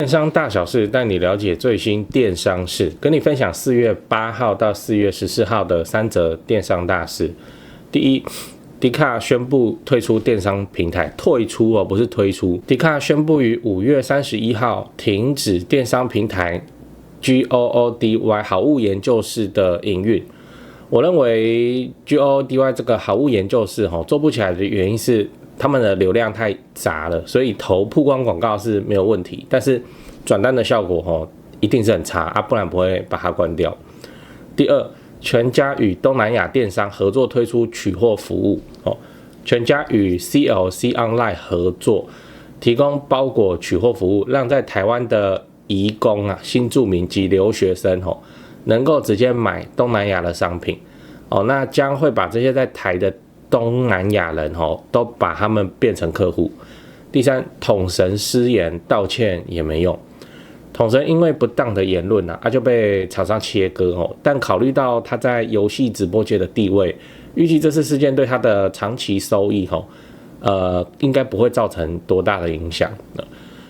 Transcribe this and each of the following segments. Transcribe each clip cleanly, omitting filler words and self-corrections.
商大小事，带你了解最新电商事，跟你分享4月8号到4月14号的3则电商大事。第一，迪卡宣布退出电商平台，退出哦，不是推出。迪卡宣布于5月31号停止电商平台 GOODY 好物研究室的营运。我认为 GOODY 这个好物研究室做不起来的原因是他们的流量太杂了，所以投曝光广告是没有问题，但是转单的效果一定是很差啊，不然不会把它关掉。第二，全家与东南亚电商合作推出取货服务。全家与 CLC Online 合作，提供包裹取货服务，让在台湾的移工新住民及留学生能够直接买东南亚的商品。那将会把这些在台的东南亚人都把他们变成客户。第三，统神失言道歉也没用。统神因为不当的言论就被厂商切割但考虑到他在游戏直播界的地位，预计这次事件对他的长期收益应该不会造成多大的影响。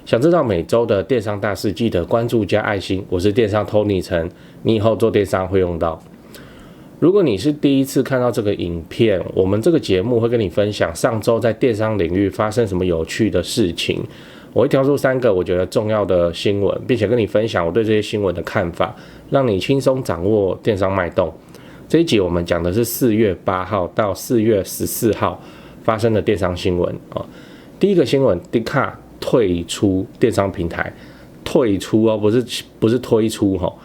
想知道每周的电商大事，记得关注加爱心。我是电商 Tony 陈，你以后做电商会用到。如果你是第一次看到这个影片，我们这个节目会跟你分享上周在电商领域发生什么有趣的事情。我会挑出3个我觉得重要的新闻，并且跟你分享我对这些新闻的看法，让你轻松掌握电商脉动。这一集我们讲的是4月8号到4月14号发生的电商新闻。第一个新闻，迪卡退出电商平台，退出不是推出好，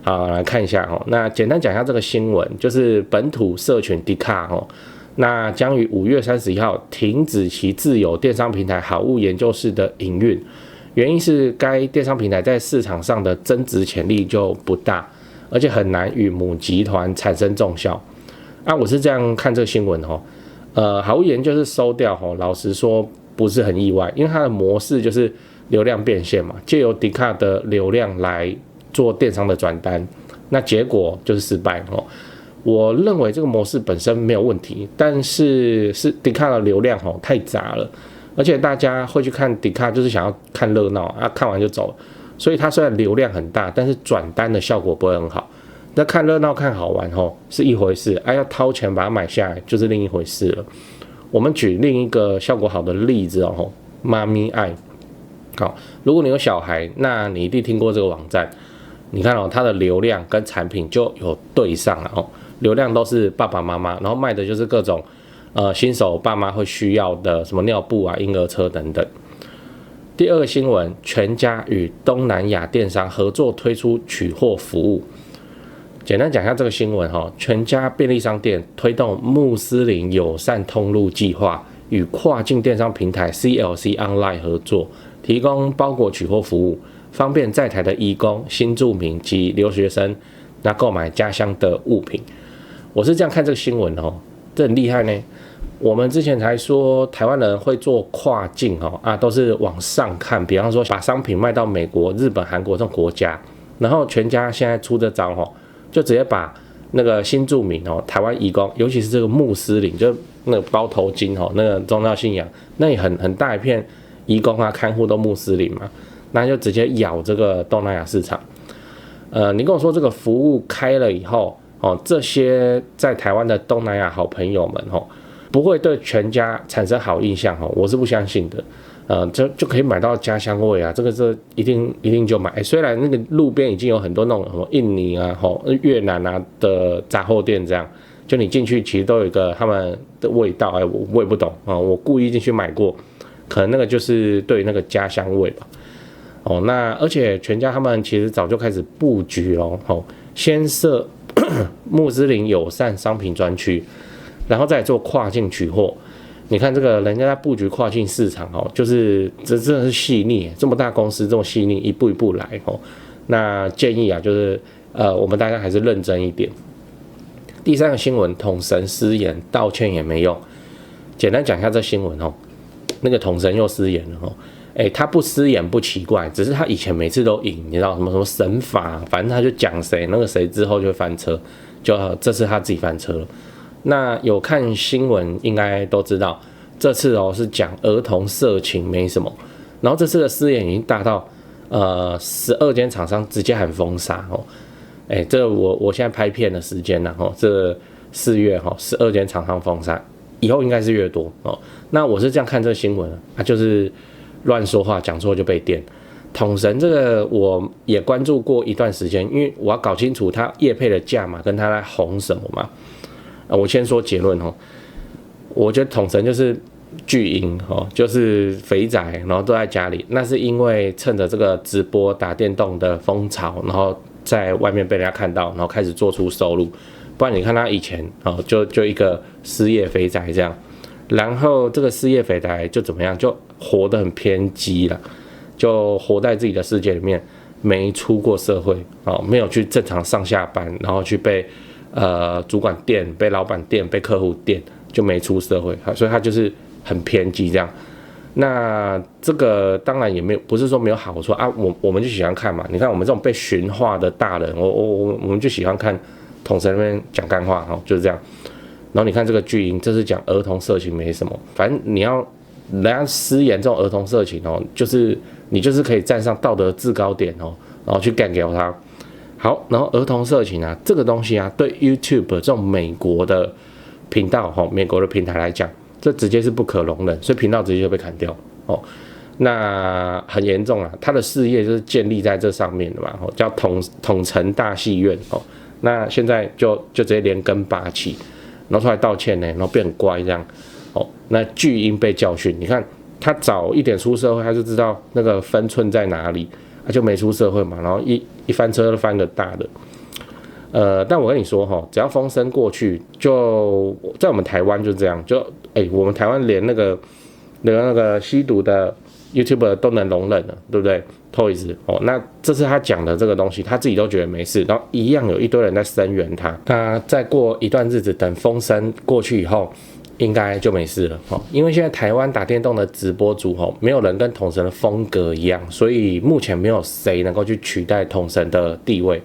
来看一下那简单讲一下这个新闻，就是本土社群迪卡那将于5月31号停止其自有电商平台好物研究室的营运，原因是该电商平台在市场上的增值潜力就不大，而且很难与母集团产生重效。我是这样看这个新闻好物研究室收掉老实说不是很意外，因为它的模式就是流量变现嘛，借由迪卡的流量来做电商的转单，那结果就是失败我认为这个模式本身没有问题，但是迪卡的流量太杂了，而且大家会去看迪卡就是想要看热闹看完就走了，所以它虽然流量很大，但是转单的效果不会很好。那看热闹看好玩是一回事，要掏钱把它买下来就是另一回事了。我们举另一个效果好的例子妈咪爱。好，如果你有小孩，那你一定听过这个网站。你看它的流量跟产品就有对上了流量都是爸爸妈妈，然后卖的就是各种新手爸妈会需要的什么尿布婴儿车等等。第二个新闻，全家与东南亚电商合作推出取货服务。简单讲一下这个新闻全家便利商店推动穆斯林友善通路计划，与跨境电商平台 CLC Online 合作，提供包裹取货服务，方便在台的移工、新住民及留学生购买家乡的物品。我是这样看这个新闻这很厉害呢。我们之前才说台湾人会做跨境都是往上看，比方说把商品卖到美国、日本、韩国这种国家，然后全家现在出这招就直接把那个新住民台湾移工，尤其是这个穆斯林，就那个包头巾那个宗教信仰，那也很大一片移工看护都穆斯林嘛，那就直接咬这个东南亚市场。你跟我说这个服务开了以后这些在台湾的东南亚好朋友们不会对全家产生好印象我是不相信的。就可以买到家乡味这个一定就买。虽然那个路边已经有很多那种什么印尼越南的杂货店这样，就你进去其实都有一个他们的味道我也不懂我故意进去买过，可能那个就是对那个家乡味吧。那而且全家他们其实早就开始布局先设穆斯林友善商品专区，然后再做跨境取货。你看这个人家在布局跨境市场就是这真的是细腻，这么大公司这么细腻，一步一步来那建议就是我们大家还是认真一点。第三个新闻，统神失言道歉也没用。简单讲一下这新闻那个统神又失言了他不失言不奇怪，只是他以前每次都赢，你知道什么神法，反正他就讲谁，那个谁之后就会翻车，就这次他自己翻车了。那有看新闻应该都知道，这次是讲儿童色情没什么，然后这次的失言已经大到12间厂商直接喊封杀哦。这我现在拍片的时间呢，这4月12间厂商封杀，以后应该是越多哦。那我是这样看这个新闻就是乱说话，讲错就被电。统神这个我也关注过一段时间，因为我要搞清楚他业配的价码跟他在红什么嘛。我先说结论我觉得统神就是巨婴就是肥宅，然后都在家里，那是因为趁着这个直播打电动的风潮，然后在外面被人家看到，然后开始做出收入。不然你看他以前就一个失业肥宅这样，然后这个失业肥宅就怎么样，就活得很偏激了，就活在自己的世界里面，没出过社会没有去正常上下班，然后去被主管电、被老板电、被客户电，就没出社会，所以他就是很偏激这样。那这个当然也没有，不是说没有好处我们就喜欢看嘛。你看我们这种被驯化的大人，我们就喜欢看统神那边讲干话就是这样。然后你看这个巨婴，这是讲儿童色情没什么，反正你要人家私言这种儿童色情就是你就是可以站上道德制高点然后去干掉他。好，然后儿童色情这个东西对 YouTube 这种美国的频道美国的平台来讲，这直接是不可容忍，所以频道直接就被砍掉那很严重他的事业就是建立在这上面的嘛叫统成大戏院那现在就直接连根拔起，然后出来道歉呢，然后变很乖这样那巨婴被教训，你看他早一点出社会，他就知道那个分寸在哪里，他就没出社会嘛，然后一翻车就翻个大的。但我跟你说只要风声过去，就在我们台湾就这样，我们台湾连那个吸毒的 YouTuber 都能容忍了，对不对 ？Toys 那这次他讲的这个东西，他自己都觉得没事，然后一样有一堆人在声援他。那再过一段日子，等风声过去以后，应该就没事了因为现在台湾打电动的直播主没有人跟统神的风格一样，所以目前没有谁能够去取代统神的地位。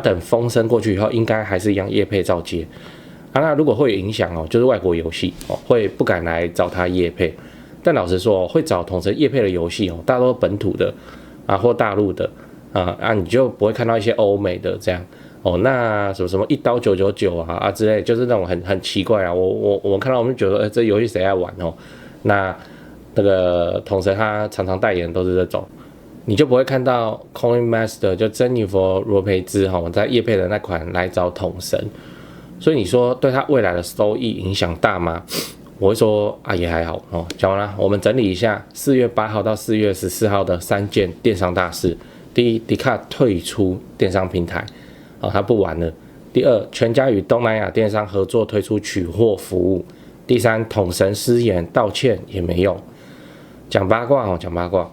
等风声过去以后，应该还是一样业配照接那如果会有影响就是外国游戏会不敢来找他业配。但老实说会找统神业配的游戏大多本土的或大陆的你就不会看到一些欧美的这样那什么1刀999之类，就是那种很奇怪我们看到我们就觉得这游戏谁爱玩那个统神他常常代言都是这种，你就不会看到 Coin Master 就珍妮佛罗培兹在业配的那款来找统神，所以你说对他未来的收益影响大吗？我会说也还好讲完了，我们整理一下4月8号到4月14号的3件电商大事。第一，迪卡退出电商平台他不玩了。第二，全家与东南亚电商合作推出取货服务。第三，统神失言道歉也没用。讲八卦讲八卦。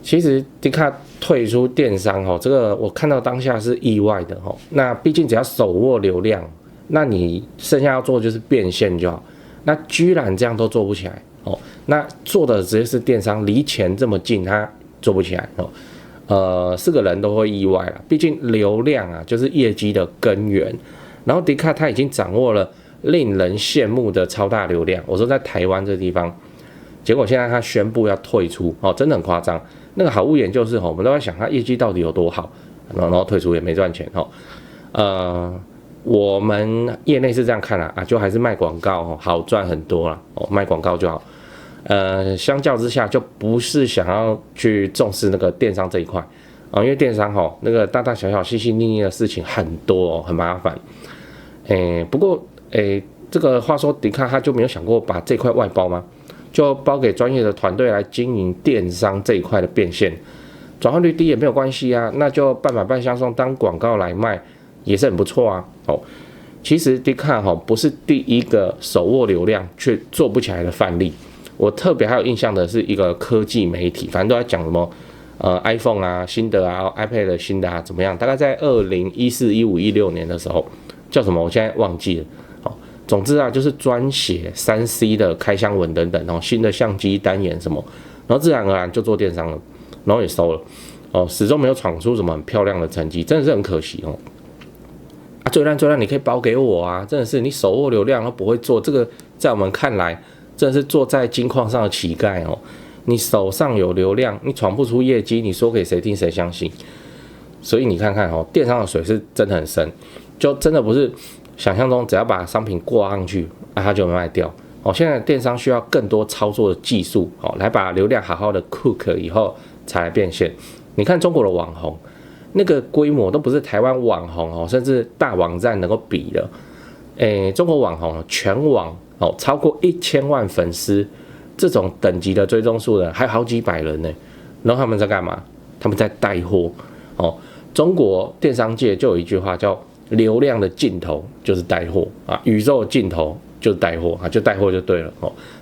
其实迪卡退出电商这个我看到当下是意外的那毕竟只要手握流量，那你剩下要做的就是变现就好。那居然这样都做不起来那做的直接是电商，离钱这么近，他做不起来是个人都会意外啦，毕竟流量就是业绩的根源。然后迪卡他已经掌握了令人羡慕的超大流量，我说在台湾这地方，结果现在他宣布要退出真的很夸张。那个好物研究室我们都在想他业绩到底有多好，然后退出也没赚钱我们业内是这样看就还是卖广告好赚很多啦卖广告就好。相较之下就不是想要去重视那个电商这一块因为电商那个大大小小细细腻腻的事情很多很麻烦。不过这个话说迪卡他就没有想过把这块外包吗？就包给专业的团队来经营电商这一块的变现，转换率低也没有关系那就半买半相送当广告来卖也是很不错其实迪卡不是第一个手握流量却做不起来的范例。我特别还有印象的是一个科技媒体，反正都在讲什么iPhone新的iPad 的新的怎么样，大概在2014、15、16年的时候叫什么我现在忘记了总之就是专写3C 的开箱文等等新的相机单眼什么，然后自然而然就做电商了，然后也收了始终没有闯出什么很漂亮的成绩，真的是很可惜最烂你可以包给我真的是你手握流量都不会做这个，在我们看来真的是坐在金矿上的乞丐你手上有流量，你闯不出业绩，你说给谁听谁相信？所以你看看电商的水是真的很深，就真的不是想象中只要把商品挂上去它就卖掉。现在电商需要更多操作的技术来把流量好好的 cook 以后才来变现。你看中国的网红，那个规模都不是台湾网红甚至大网站能够比的。中国网红全网超过1000万粉丝，这种等级的追踪数的还有好几百人呢。然后他们在干嘛？他们在带货。中国电商界就有一句话叫流量的尽头就是带货宇宙的尽头就是带货就带货就对了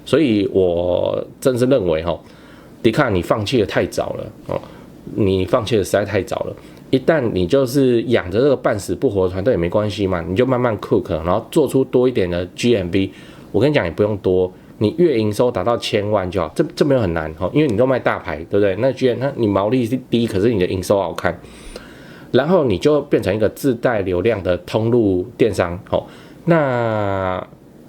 所以我真是认为迪卡你放弃的太早了你放弃的实在太早了。一旦你就是养着这个半死不活的团队也没关系嘛，你就慢慢 cook， 然后做出多一点的 GMV。我跟你讲也不用多，你月营收达到1000万就好，这没有很难因为你都卖大牌，对不对？那你毛利是低，可是你的营收好看，然后你就变成一个自带流量的通路电商那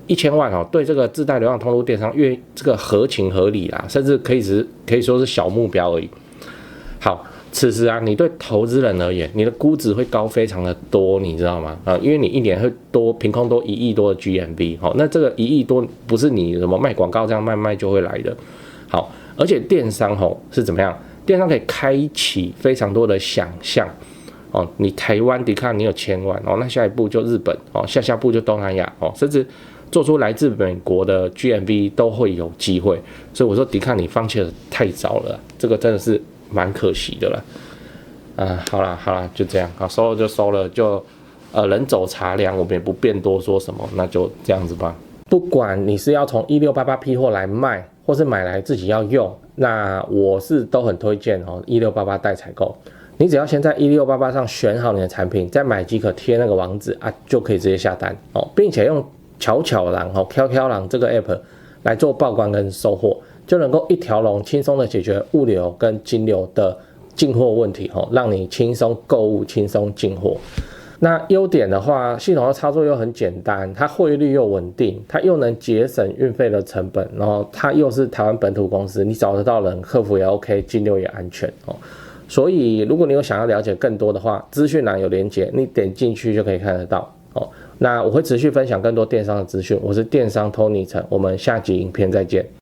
1000万对这个自带流量通路电商，因为这个合情合理啦，甚至可以说是小目标而已。好，此时你对投资人而言，你的估值会高非常的多，你知道吗？因为你一年会凭空多1亿多的 GMV， 那这个1亿多不是你什么卖广告这样卖就会来的。好，而且电商是怎么样？电商可以开启非常多的想象你台湾迪卡你有1000万那下一步就日本下步就东南亚甚至做出来自美国的 GMV 都会有机会。所以我说迪卡你放弃的太早了，这个真的是蛮可惜的了。好啦，就这样收了就收了，就人走茶凉，我们也不便多说什么，那就这样子吧。不管你是要从1688批货来卖，或是买来自己要用，那我是都很推荐1688代采购。你只要先在1688上选好你的产品，再买即可贴那个网址就可以直接下单并且用巧郎这个 app 来做报关跟收货，就能够一条龙轻松的解决物流跟金流的进货问题让你轻松购物轻松进货。那优点的话，系统的操作又很简单，它汇率又稳定，它又能节省运费的成本，然后它又是台湾本土公司，你找得到人，客服也 OK， 金流也安全所以如果你有想要了解更多的话，资讯栏有连结，你点进去就可以看得到那我会持续分享更多电商的资讯，我是电商 Tony 陈，我们下集影片再见。